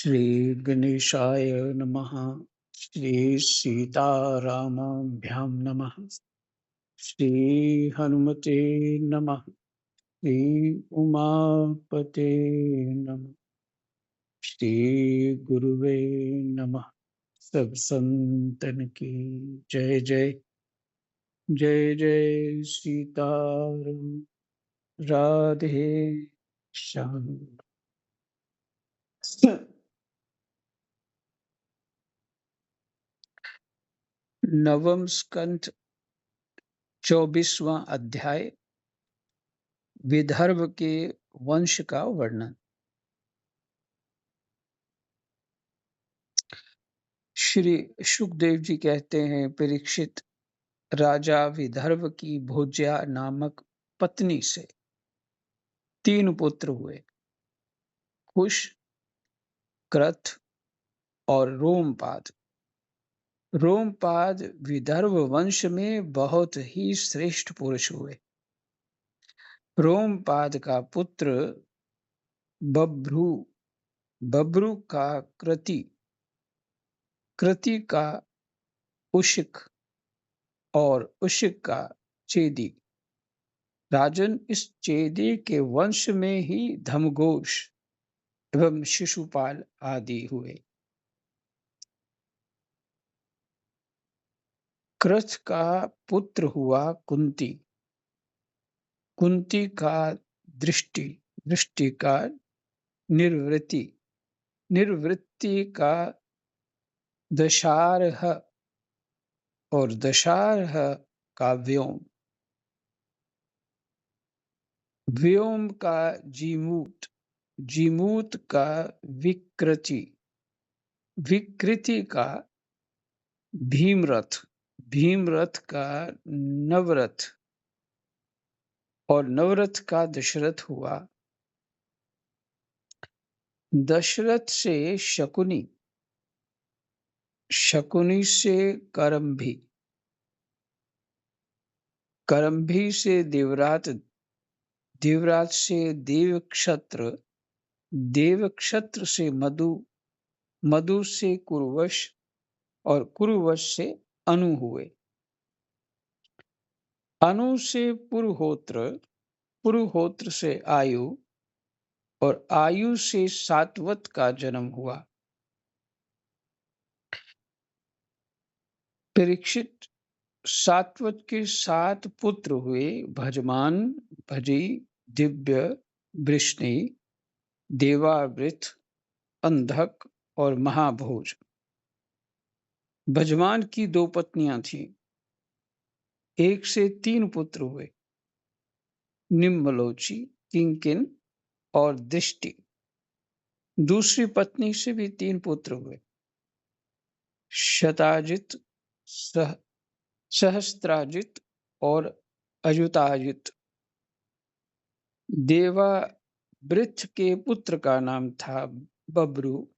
श्री गणेशाय नमः। श्री सीतारामाभ्यां नमः। श्री हनुमते नमः। श्री उमापते नमः। श्री गुरुवे नमः। सब संतन की जय जय। जय जय सीताराम। राधे श्याम। नवम स्कंध 24वां अध्याय विदर्भ के वंश का वर्णन। श्री शुकदेव जी कहते हैं, परीक्षित, राजा विदर्भ की भोज्या नामक पत्नी से 3 पुत्र हुए, कुश, क्रथ और रोमपाद। रोमपाद विदर्भ वंश में बहुत ही श्रेष्ठ पुरुष हुए। रोमपाद का पुत्र बभ्रू, बभ्रू का कृति, कृति का उशिक और उशिक का चेदी। राजन, इस चेदी के वंश में ही धर्मघोष एवं शिशुपाल आदि हुए। कृथ का पुत्र हुआ कुंती, कुंती का दृष्टि, दृष्टि का निर्वृत्ति, निर्वृत्ति का दशारह और दशारह का व्योम, व्योम का जीमूत, जीमूत का विकृति, विकृति का भीमरथ, भीमरथ का नवरथ और नवरथ का दशरथ हुआ। दशरथ से शकुनी, शकुनी से करम्भी, करम्भी से देवरात, देवरात से देवक्षत्र, देवक्षत्र से मधु, मधु से कुरुवश और कुरुवश से अनु हुए। अनु से पुरुहोत्र, पुरुहोत्र से आयु और आयु से सात्वत का जन्म हुआ। परीक्षित, सात्वत के 7 पुत्र हुए, भजमान, भजी, दिव्य, वृष्णि, देवावृत, अंधक और महाभोज। भजमान की 2 पत्नियां थीं, एक से 3 पुत्र हुए, निम्बलोची, किंकिन और दृष्टि। दूसरी पत्नी से भी 3 पुत्र हुए, शताजित, सहस्त्राजित और अयुताजित। देवावृथ के पुत्र का नाम था बब्रू।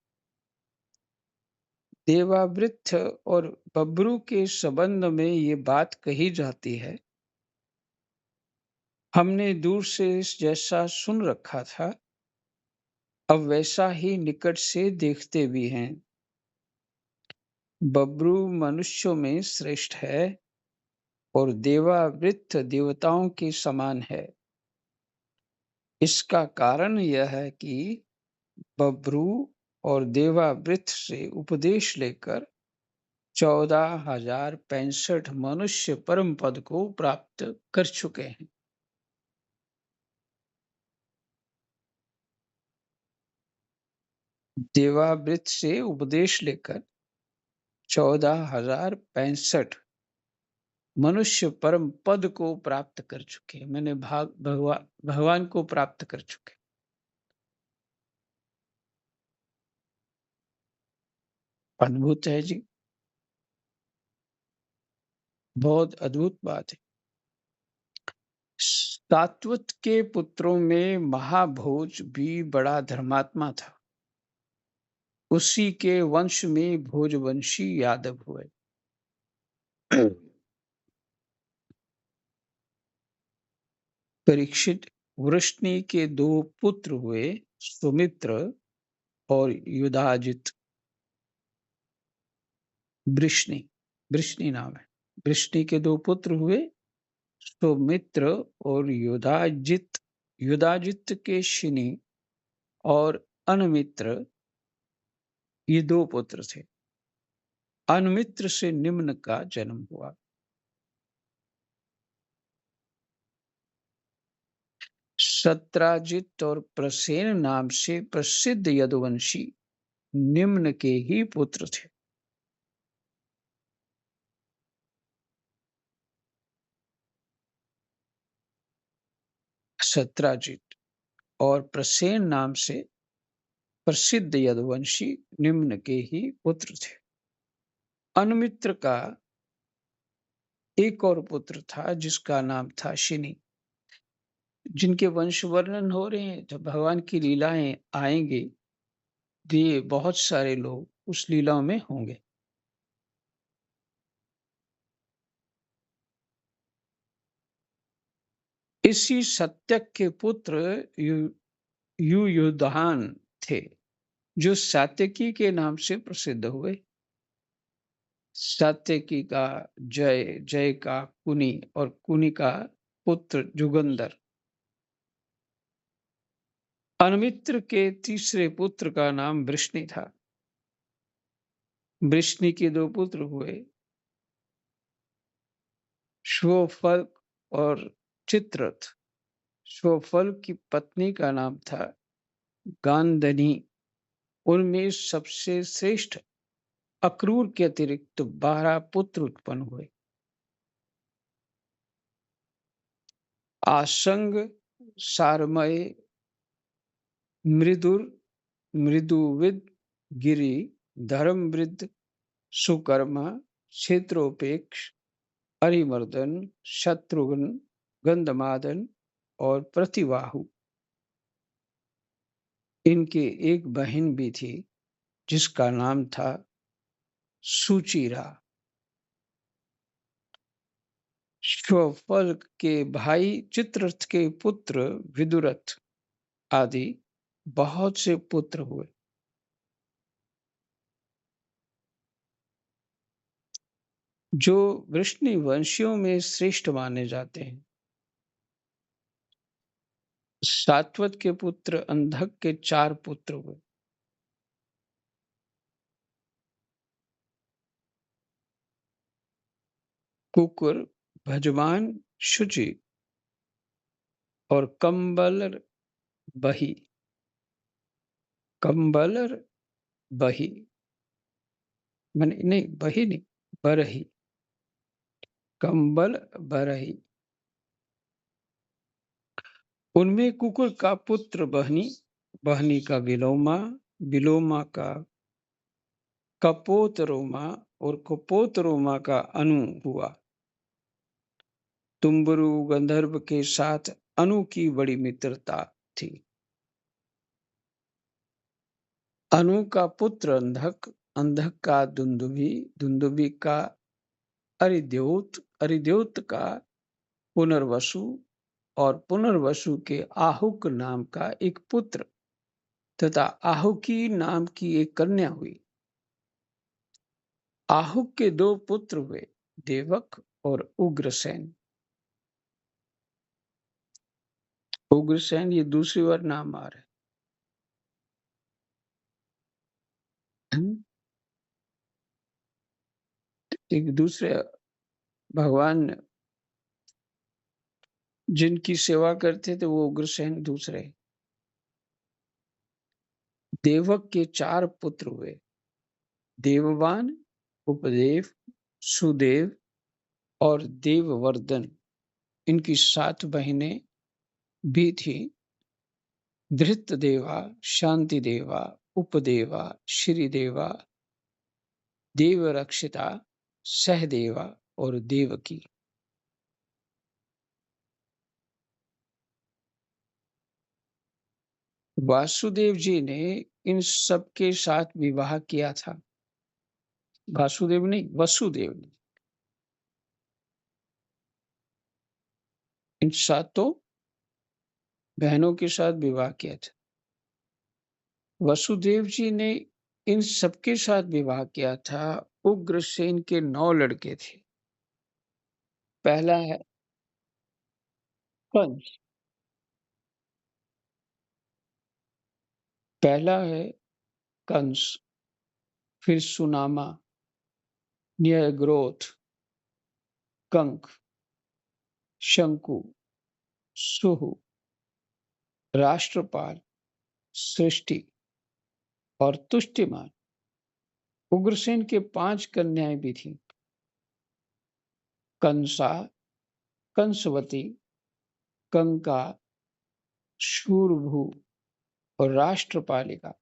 देवावृथ और बब्रू के संबंध में ये बात कही जाती है, हमने दूर से जैसा सुन रखा था, अब वैसा ही निकट से देखते भी हैं। बब्रू मनुष्यों में श्रेष्ठ है और देवावृथ देवताओं के समान है। इसका कारण यह है कि बब्रू और देवावृथ से उपदेश लेकर 14,065 मनुष्य परम पद को प्राप्त कर चुके हैं। देवावृत से उपदेश लेकर 14,065 मनुष्य परम पद को प्राप्त कर चुके हैं, मैंने भगवान को प्राप्त कर चुके। अद्भुत है जी, बहुत अद्भुत बात है। सात्वत के पुत्रों में महाभोज भी बड़ा धर्मात्मा था। उसी के वंश में भोजवंशी यादव हुए। परीक्षित, वृष्णि के 2 पुत्र हुए, सुमित्र और युधाजित। वृष्णि, वृष्णि नाम है। वृष्णि के दो पुत्र हुए, सौमित्र और युधाजित। युधाजित के शिनि और अनमित्र, ये दो पुत्र थे। अनमित्र से निम्न का जन्म हुआ। सत्राजित और प्रसेन नाम से प्रसिद्ध यदुवंशी निम्न के ही पुत्र थे। सत्राजित और प्रसेन नाम से प्रसिद्ध यदुवंशी निम्न के ही पुत्र थे। अनमित्र का एक और पुत्र था जिसका नाम था शिनि। जिनके वंश वर्णन हो रहे हैं, जब भगवान की लीलाएं आएंगे तो ये बहुत सारे लोग उस लीलाओं में होंगे। इसी सत्यक के पुत्र युयुधान थे, जो सात्यकी के नाम से प्रसिद्ध हुए। सात्यकी का जय, जय का कुनी और कुनी का पुत्र जुगंधर। अनमित्र के तीसरे पुत्र का नाम वृष्णि था। वृष्णि के दो पुत्र हुए, श्वफल और चित्ररथ। श्वफल की पत्नी का नाम था गांधनी। उनमें सबसे श्रेष्ठ अक्रूर के अतिरिक्त 12 पुत्र उत्पन्न हुए। आसंग, सारमय, मृदुर, मृदुविद, गिरि, धर्मवृद्ध, सुकर्मा, क्षेत्रोपेक्ष, अरिमर्दन, शत्रुघ्न, गंधमादन और प्रतिबाहु। इनके एक बहन भी थी जिसका नाम था सुचिरा। श्वफल के भाई चित्ररथ के पुत्र विदुरथ आदि बहुत से पुत्र हुए। जो वृष्णि वंशियों में श्रेष्ठ माने जाते हैं। सात्वत के पुत्र अंधक के 4 पुत्र हुए। कुकुर, भजमान, शुचि और कंबलर बही। कंबलर बही माने नहीं, बही नहीं, बरही। कंबल बरही। उनमें कुकुर का पुत्र बहनी, बहनी का विलोमा, विलोमा का कपोतरोमा और कपोतरोमा का अनु हुआ। तुम्बरु गंधर्व के साथ अनु की बड़ी मित्रता थी। अनु का पुत्र अंधक, अंधक का दुंदुभि, दुंदुभि का अरिद्योत, अरिद्योत का पुनर्वसु और पुनर्वसु के आहुक नाम का एक पुत्र तथा आहुकी नाम की एक कन्या हुई। आहुक के 2 पुत्र हुए, देवक और उग्रसेन। उग्रसेन ये दूसरी बार नाम आ रहा है। एक दूसरे भगवान जिनकी सेवा करते थे वो उग्रसेन दूसरे। देवक के 4 पुत्र हुए, देववान, उपदेव, सुदेव और देववर्धन। इनकी 7 बहनें भी थी, धृतदेवा, शांतिदेवा, उपदेवा, श्रीदेवा, देवरक्षिता, सहदेवा और देवकी। वासुदेव जी ने इन सबके साथ विवाह किया था। वासुदेव नहीं, वसुदेव ने इन सातों बहनों के साथ विवाह किया था। वसुदेव जी ने इन सबके साथ विवाह किया था। उग्रसेन के 9 लड़के थे। पहला है कंस, पहला है कंस, फिर सुनामा, न्ययग्रोथ, कंक, शंकु, सुहु, राष्ट्रपाल, सृष्टि और तुष्टिमान। उग्रसेन के 5 कन्याएं भी थीं। कंसा, कंसवती, कंका, शूरभु और राष्ट्रपालिका।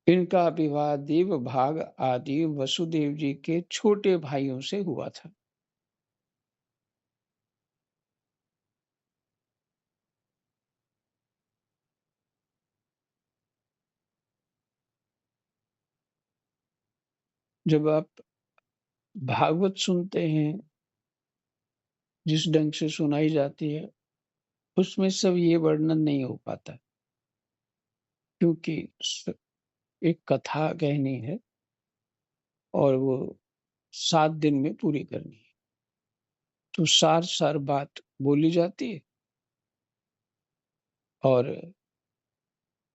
इनका विवाह देवभाग आदि वसुदेव जी के छोटे भाइयों से हुआ था। जब आप भागवत सुनते हैं, जिस ढंग से सुनाई जाती है, उसमें सब ये वर्णन नहीं हो पाता, क्योंकि एक कथा कहनी है और वो 7 दिन में पूरी करनी है। तो सार बात बोली जाती है और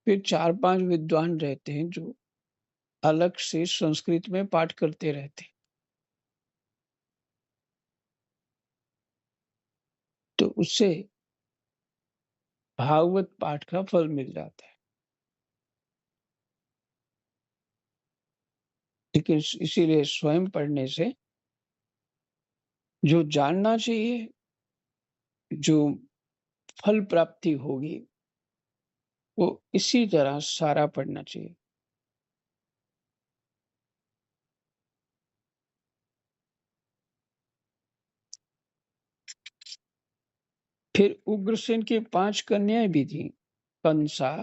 फिर 4-5 विद्वान रहते हैं जो अलग से संस्कृत में पाठ करते रहते हैं। तो उससे भागवत पाठ का फल मिल जाता है। लेकिन इसीलिए स्वयं पढ़ने से जो जानना चाहिए, जो फल प्राप्ति होगी, वो इसी तरह सारा पढ़ना चाहिए। फिर उग्रसेन की 5 कन्याएं भी थीं। कंसा,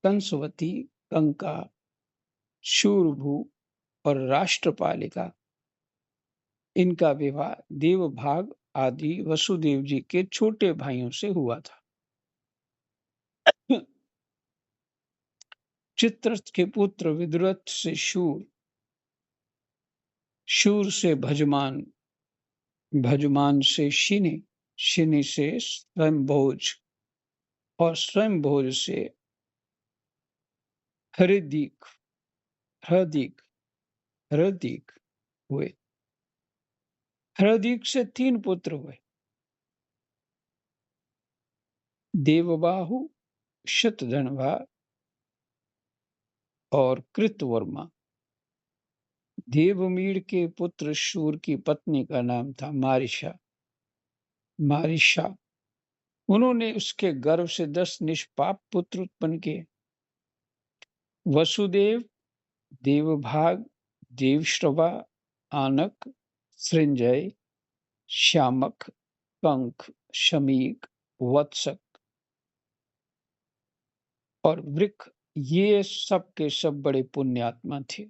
कंसवती, कंका, शूरभु और राष्ट्रपालिका। इनका विवाह देवभाग आदि वसुदेव जी के छोटे भाइयों से हुआ था। चित्ररथ के पुत्र विदुरथ से शूर, शूर से भजमान, भजमान से शिनि, शिनि से स्वयंभोज और स्वयंभोज से हृदीक, हृदीक, हृदीक हुए। हृदीक से 3 पुत्र हुए, देवबाहु, शतधन्वा और कृतवर्मा। देवमीर के पुत्र शूर की पत्नी का नाम था मारिशा, मारिशा। उन्होंने उसके गर्भ से 10 निष्पाप पुत्र उत्पन्न किए। वसुदेव, देवभाग, देवश्रवा, आनक, सृंजय, श्यामक, कंक, शमीक, वत्सक और वृक, ये सब के सब बड़े पुण्यात्मा थे।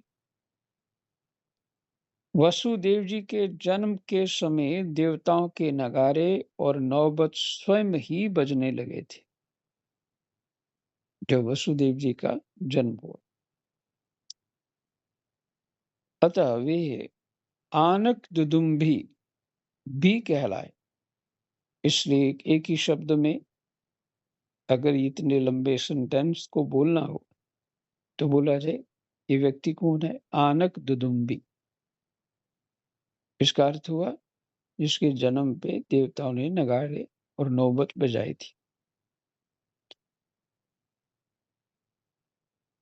वसुदेव जी के जन्म के समय देवताओं के नगारे और नौबत स्वयं ही बजने लगे थे जब वसुदेव जी का जन्म हुआ। अतः वे आनक दुदुम्भी भी कहलाए। इसलिए एक ही शब्द में अगर इतने लंबे सेंटेंस को बोलना हो तो बोला जाए ये व्यक्ति कौन है? आनक दुदुम्बी। इसका अर्थ हुआ जिसके जन्म पे देवताओं ने नगाड़े और नौबत बजाई थी।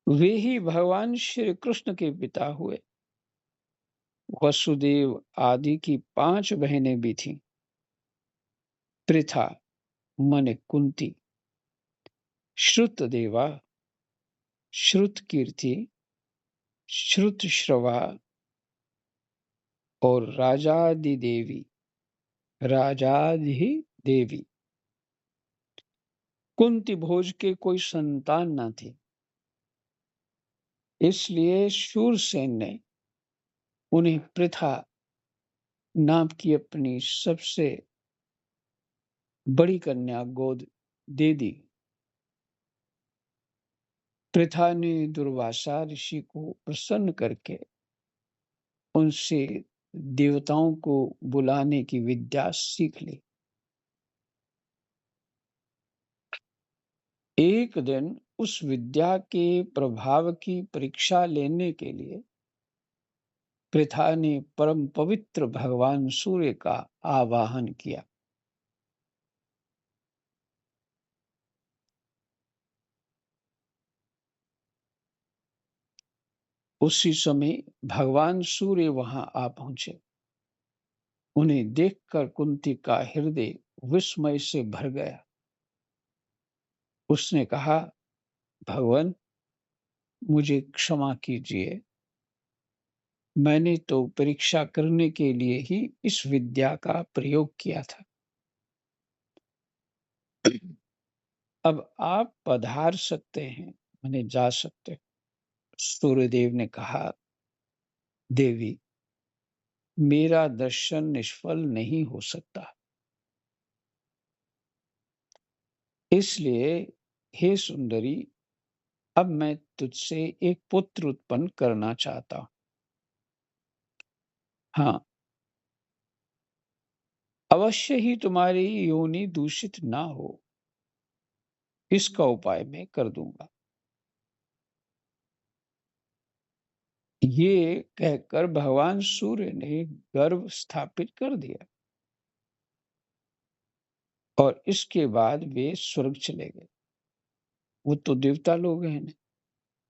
वे ही भगवान श्री कृष्ण के पिता हुए। वसुदेव आदि की 5 बहनें भी थीं। पृथा माने कुंती, श्रुतदेवा, श्रुतकीर्ति, श्रुतश्रवा और राजादि देवी, राजाधि देवी। कुंती भोज के कोई संतान न थी, इसलिए शूरसेन ने उन्हें पृथा नाम की अपनी सबसे बड़ी कन्या गोद दे दी। पृथा ने दुर्वासा ऋषि को प्रसन्न करके उनसे देवताओं को बुलाने की विद्या सीख ली। एक दिन उस विद्या के प्रभाव की परीक्षा लेने के लिए पृथा ने परम पवित्र भगवान सूर्य का आवाहन किया। उसी समय भगवान सूर्य वहां आ पहुंचे। उन्हें देखकर कुंती का हृदय विस्मय से भर गया। उसने कहा, भगवान, मुझे क्षमा कीजिए। मैंने तो परीक्षा करने के लिए ही इस विद्या का प्रयोग किया था। अब आप पधार सकते हैं, माने जा सकते हैं। सूर्यदेव ने कहा, देवी, मेरा दर्शन निष्फल नहीं हो सकता। इसलिए हे सुंदरी, अब मैं तुझसे एक पुत्र उत्पन्न करना चाहता हूं। हाँ, अवश्य ही तुम्हारी योनि दूषित ना हो, इसका उपाय मैं कर दूंगा। ये कहकर भगवान सूर्य ने गर्भ स्थापित कर दिया और इसके बाद वे स्वर्ग चले गए। वो तो देवता लोग हैं ना,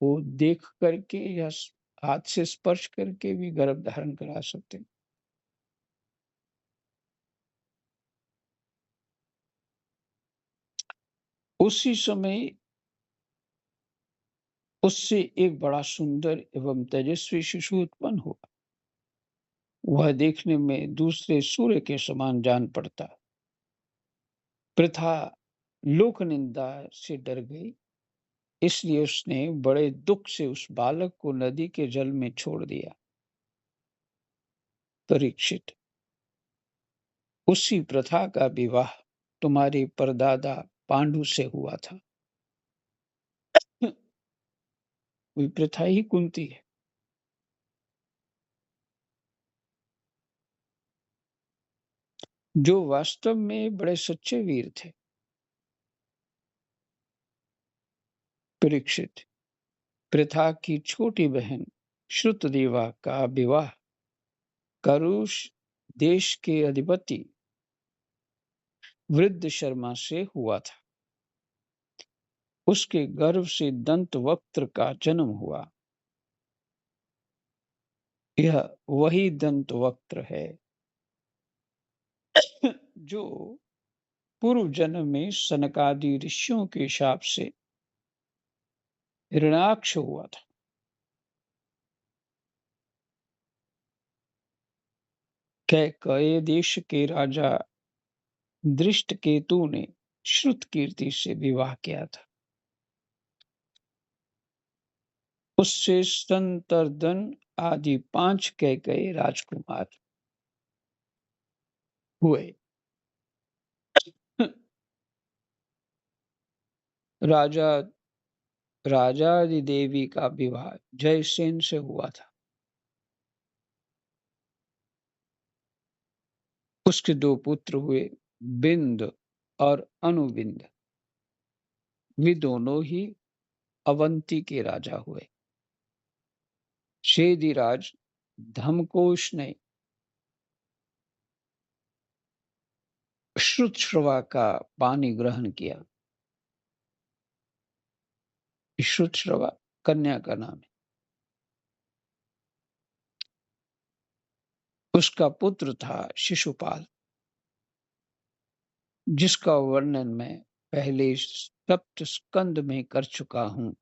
वो देख करके या हाथ से स्पर्श करके भी गर्भ धारण करा सकते हैं। उसी समय उससे एक बड़ा सुंदर एवं तेजस्वी शिशु उत्पन्न हुआ। वह देखने में दूसरे सूर्य के समान जान पड़ता। पृथा लोक निंदा से डर गई, इसलिए उसने बड़े दुख से उस बालक को नदी के जल में छोड़ दिया। परीक्षित, उसी प्रथा का विवाह तुम्हारे परदादा पांडु से हुआ था। वही प्रथा ही कुंती है। जो वास्तव में बड़े सच्चे वीर थे। परीक्षित, प्रथा की छोटी बहन श्रुतदेवा का विवाह करुष देश के अधिपति वृद्ध शर्मा से हुआ था। उसके गर्भ से दंतवक्त्र का जन्म हुआ। यह वही दंतवक्त्र है जो पूर्व जन्म में सनकादि ऋषियों के शाप से हिरण्याक्ष हुआ था। कैकय देश के राजा दृष्टकेतु ने श्रुतकीर्ति से विवाह किया था। उससे संतर्दन आदि 5 कैकय राजकुमार हुए। राजा राजादिदेवी का विवाह जयसेन से हुआ था। उसके 2 पुत्र हुए, बिंद और अनुबिंद। वे दोनों ही अवंती के राजा हुए। शेदिराज धमकोश ने श्रुतश्रवा का पानी ग्रहण किया। श्रुतश्रवा कन्या का नाम है। उसका पुत्र था शिशुपाल, जिसका वर्णन मैं पहले सप्त स्कंद में कर चुका हूं।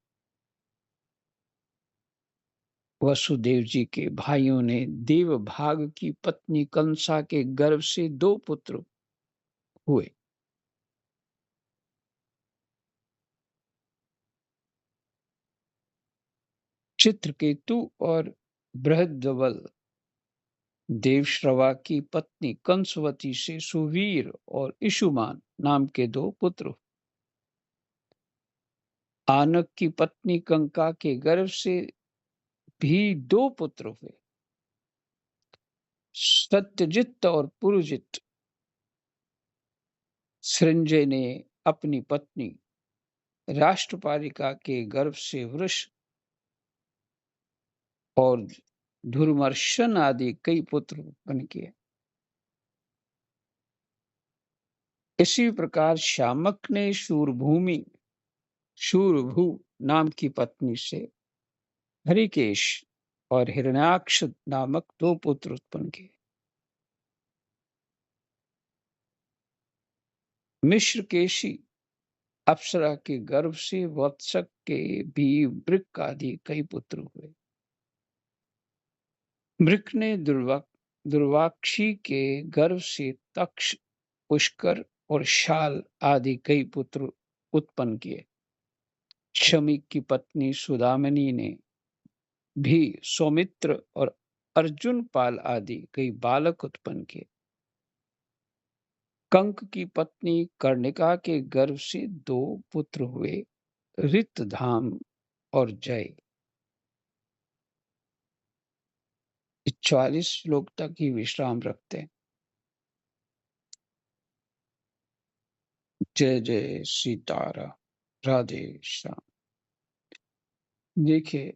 वसुदेव जी के भाइयों ने देवभाग की पत्नी कंसा के गर्भ से 2 पुत्र हुए। चित्रकेतु और बृहद्रवल। देवश्रवा की पत्नी कंसवती से सुवीर और इशुमान नाम के 2 पुत्र। आनक की पत्नी कंका के गर्भ से भी 2 पुत्र हुए। सत्यजित और पुरुजित। संजय ने अपनी पत्नी राष्ट्रपालिका के गर्भ से वृष और धुर्मर्शन आदि कई पुत्र उत्पन्न किए। इसी प्रकार शामक ने शूरभू नाम की पत्नी से हरिकेश और हिरण्याक्ष नामक 2 पुत्र उत्पन्न किए। मिश्रकेशी अप्सरा के गर्भ से वत्सक के भी वृक आदि कई पुत्र हुए। वृक ने दुर्वाक्षी के गर्भ से तक्ष, पुष्कर और शाल आदि कई पुत्र उत्पन्न किए। शमी की पत्नी सुदामनी ने भी सौमित्र और अर्जुन पाल आदि कई बालक उत्पन्न किए। कंक की पत्नी कर्णिका के गर्भ से 2 पुत्र हुए, रितधाम और जय। 44 श्लोक तक ही विश्राम रखते हैं। जय जय सीताराम, राधे श्याम। देखिए,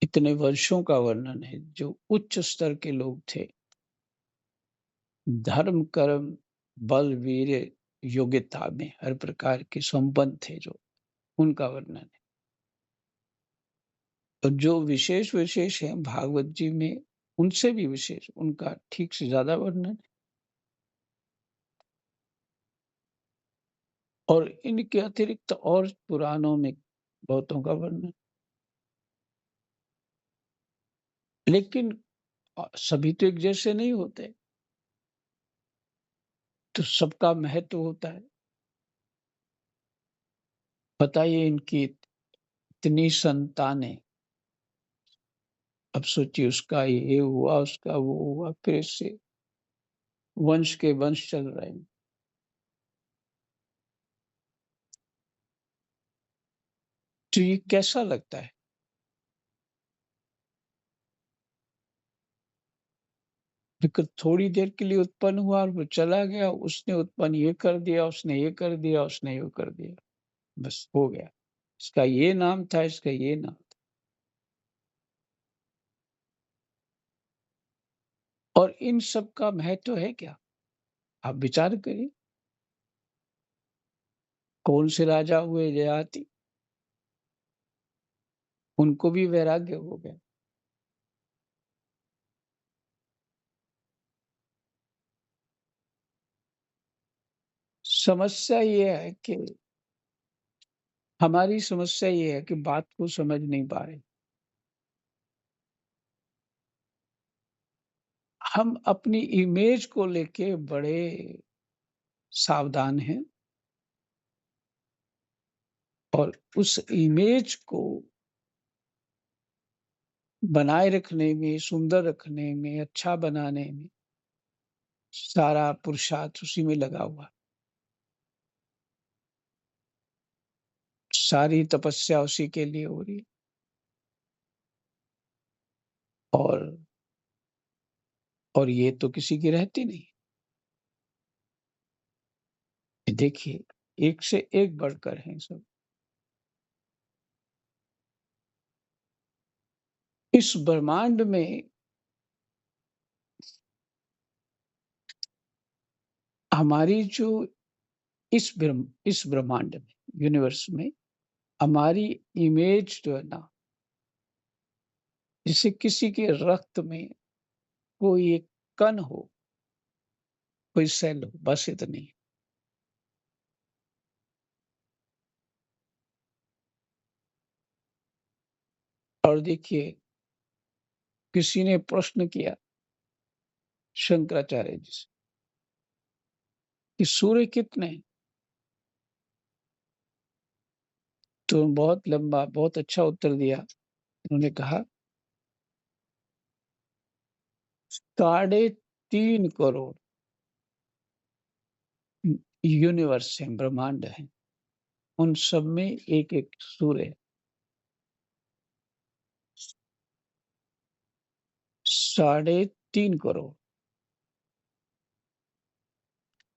इतने वर्षों का वर्णन है। जो उच्च स्तर के लोग थे, धर्म कर्म बल वीर योग्यता में हर प्रकार के संपन्न थे, जो उनका वर्णन है। और जो विशेष विशेष हैं भागवत जी में, उनसे भी विशेष उनका ठीक से ज्यादा वर्णन है। और इनके अतिरिक्त और पुराणों में बहुतों का वर्णन। लेकिन सभी तो एक जैसे नहीं होते, तो सबका महत्व होता है। बताइए, इनकी इतनी संतानें, अब सोचिए, उसका ये हुआ, उसका वो हुआ, फिर इससे वंश के वंश चल रहे हैं। तो ये कैसा लगता है? लेकिन थोड़ी देर के लिए उत्पन्न हुआ और वो चला गया, उसने उत्पन्न ये कर दिया, उसने ये कर दिया, उसने ये कर दिया, बस हो गया। इसका ये नाम था, इसका ये नाम था। और इन सब का महत्व है क्या? आप विचार करिए। कौन से राजा हुए जयाति, उनको भी वैराग्य हो गया। समस्या ये है कि हमारी समस्या ये है कि बात को समझ नहीं पा रहे। हम अपनी इमेज को लेके बड़े सावधान हैं, और उस इमेज को बनाए रखने में, सुंदर रखने में, अच्छा बनाने में सारा पुरुषार्थ उसी में लगा हुआ। सारी तपस्या उसी के लिए हो रही है। और ये तो किसी की रहती नहीं। देखिए, एक से एक बढ़कर हैं सब। इस ब्रह्मांड में हमारी जो इस ब्रह्मांड में, यूनिवर्स में हमारी इमेज जो है ना, जैसे किसी के रक्त में कोई एक कण हो, कोई सेल हो, बस इतनी। और देखिए, किसी ने प्रश्न किया शंकराचार्य जी से कि सूर्य कितने हैं? तो बहुत लंबा, बहुत अच्छा उत्तर दिया। उन्होंने कहा 3.5 करोड़। यूनिवर्स हैं, ब्रह्मांड हैं, उन सब में एक-एक सूर्य 3.5 करोड़।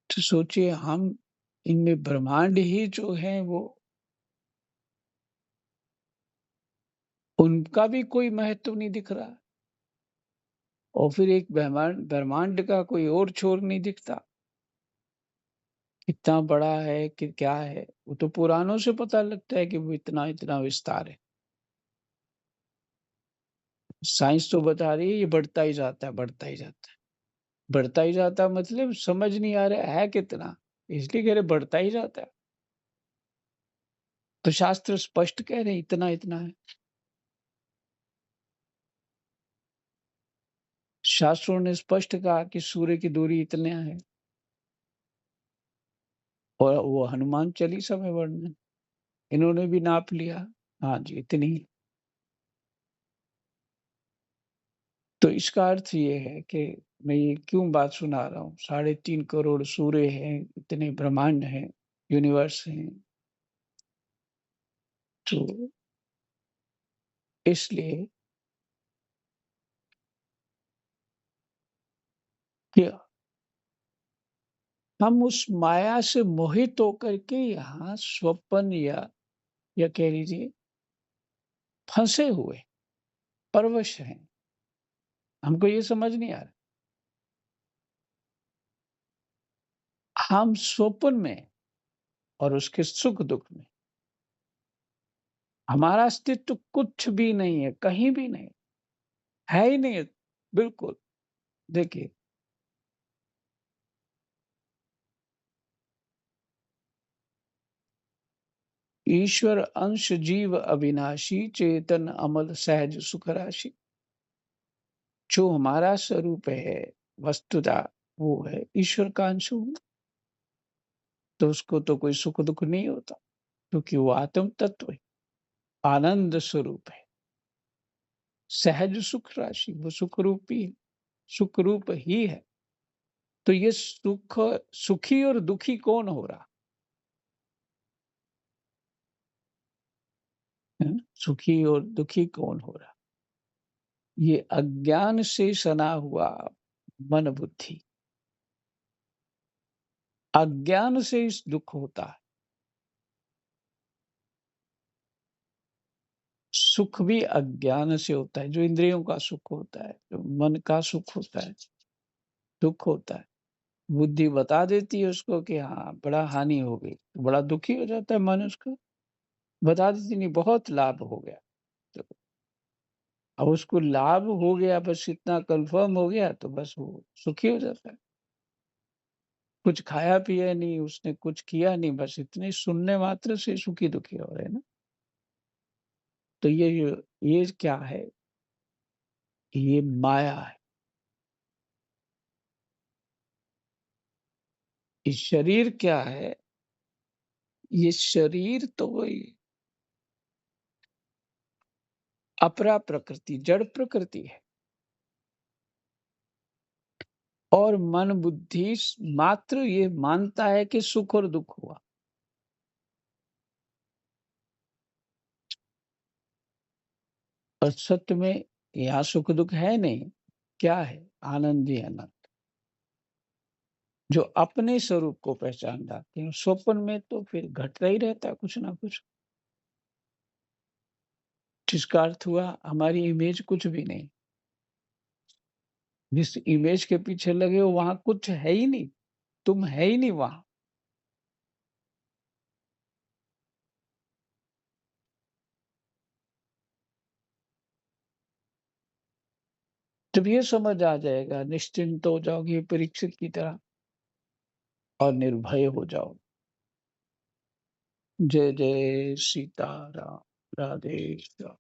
तो सोचिए हम इनमें ब्रह्मांड ही जो है वो उनका भी कोई महत्व नहीं दिख रहा और फिर एक ब्रह्मांड ब्रह्मांड का कोई और छोर नहीं दिखता। कितना बड़ा है कि क्या है, वो तो पुराणों से पता लगता है कि वो इतना-इतना विस्तार है। साइंस तो बता रही है ये बढ़ता ही जाता है, बढ़ता ही जाता है। बढ़ता ही जाता है मतलब समझ नहीं आ रहा है कितना? इसलिए कह रहे बढ़ता ही जाता है। तो शास्त्र स्पष्ट कह रहे हैं इतना-इतना है। शास्त्रों ने स्पष्ट कहा कि सूर्य की दूरी इतना है और वो हनुमान चालीसा में वर्णन। इन्होंने भी नाप लिया। हाँ जी, इतनी ही। तो इसका अर्थ ये है कि मैं ये क्यों बात सुना रहा हूँ, 3.5 करोड़ सूर्य हैं, इतने ब्रह्मांड हैं, यूनिवर्स हैं। तो इसलिए कि हम उस माया से मोहित होकर के यहाँ स्वप्न या कह लीजिए फँसे हुए, परवश हैं। हमको ये समझ नहीं आ रहा। हम स्वप्न में और उसके सुख-दुःख में, हमारा अस्तित्व कुछ भी नहीं है, कहीं भी नहीं, है ही नहीं, बिल्कुल। देखिए, ईश्वर अंश जीव अविनाशी चेतन अमल सहज सुख राशि। जो हमारा स्वरूप है, वस्तुतः वो है ईश्वर का अंश हूँ, तो उसको तो कोई सुख-दुःख नहीं होता, क्योंकि वो आत्म तत्व है, आनंद स्वरूप है, सहज सुख राशि, वो सुख रूप ही है। तो ये सुखी और दुखी कौन हो रहा है? सुखी और दुखी कौन हो रहा? ये अज्ञान से सना हुआ मन बुद्धि। अज्ञान से इस दुःख होता है। सुख भी अज्ञान से होता है, जो इंद्रियों का सुख होता है, जो मन का सुख होता है, दुःख होता है। बुद्धि बता देती है उसको कि हाँ, बड़ा हानि हो गई, तो बड़ा दुखी हो जाता है मन उसका। बता देती नहीं बहुत लाभ हो गया, तो अब उसको लाभ हो गया बस इतना कन्फर्म हो गया तो बस वो सुखी हो जाता है। कुछ खाया पिया नहीं, उसने कुछ किया नहीं, बस इतने सुनने मात्र से सुखी-दुखी हो रहे हैं ना। तो ये क्या है? ये माया है। ये शरीर क्या है? ये शरीर तो वही अपरा प्रकृति, जड़ प्रकृति है और मन बुद्धि मात्र ये मानता है कि सुख और दुःख हुआ। और सत्य में यहाँ सुख दुःख है नहीं। क्या है? आनंद ही आनंद। जो अपने स्वरूप को पहचान जाते हैं। स्वप्न में तो फिर घटता ही रहता है कुछ ना कुछ। जिसका अर्थ हुआ हमारी इमेज कुछ भी नहीं। जिस इमेज के पीछे लगे हो वहाँ कुछ है ही नहीं। तुम है ही नहीं वहाँ। जब ये समझ आ जाएगा निश्चिंत हो जाओगे परीक्षित की तरह और निर्भय हो जाओ। जय जय सीताराम राधे श्याम।